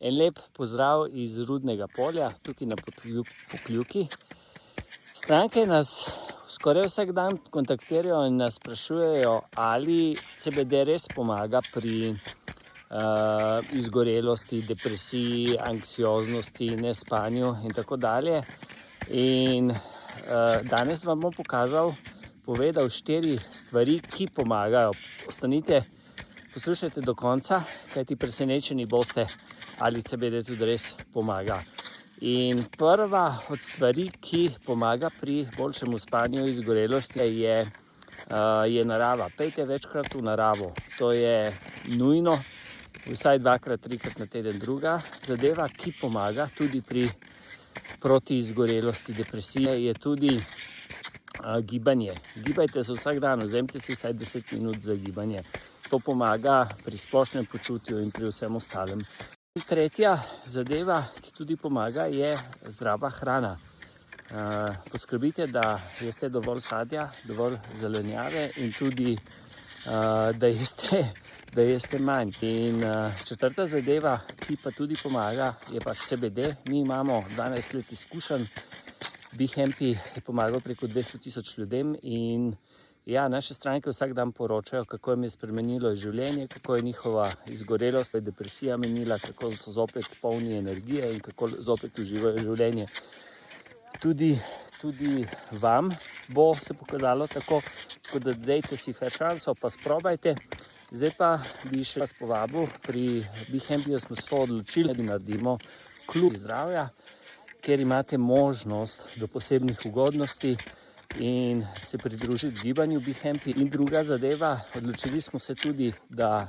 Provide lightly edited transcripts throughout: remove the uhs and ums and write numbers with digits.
En lep pozdrav iz Rudnega polja, tukaj na Pokljuki. Stranke nas skoraj vsak dan kontaktirajo in nas sprašujejo, ali CBD res pomaga pri izgorelosti, depresiji, anksioznosti, nespanju in tako dalje. In danes vam bom povedal 4 stvari, ki pomagajo. Ostanite, poslušajte do konca, kajti presenečeni boste, ali CBD tudi res pomaga. In prva od stvari, ki pomaga pri boljšemu spanju in izgorelosti, je narava. Pejte večkrat v naravo, to je nujno, vsaj 2-krat, 3-krat na teden. Druga zadeva, ki pomaga tudi proti izgorelosti, depresije, je tudi gibanje. Gibajte se vsak dan, vzemite si vsaj 10 minut za gibanje. To pomaga pri splošnem počutju in pri vsem ostalem. Tretja zadeva, ki tudi pomaga, je zdrava hrana. Poskrbite, da jeste dovolj sadja, dovolj zelenjave in tudi, da jeste manj. In četrta zadeva, ki pa tudi pomaga, je pa CBD. Mi imamo 12 let izkušenj. BeHappy je pomagal preko 200 000 ljudem in ja, naše stranke vsak dan poročajo, kako jim je spremenilo življenje, kako je njihova izgorelost, depresija minila, kako so zopet polni energije in kako zopet uživajo življenje. Tudi vam bo se pokazalo tako, da dajte si fair šanso, pa sprobajte. Zdaj pa bi še vas povabil, pri BeHappyju smo se to odločili, da naredimo klub zdravja, kjer imate možnost do posebnih ugodnosti in se pridružiti gibanju BeHappy. In druga zadeva, odločili smo se tudi, da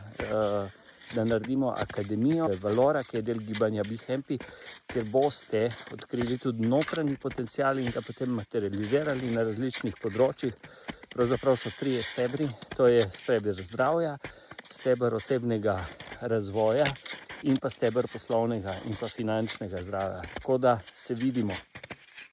naredimo akademijo Valora, ki je del gibanja BeHappy, kjer boste odkrili tudi notranji potencial in ga potem materializirali na različnih področjih. Pravzaprav so 3 stebri, to je steber zdravja, steber osebnega razvoja in pa steber poslovnega in pa finančnega zdravja. Tako da se vidimo.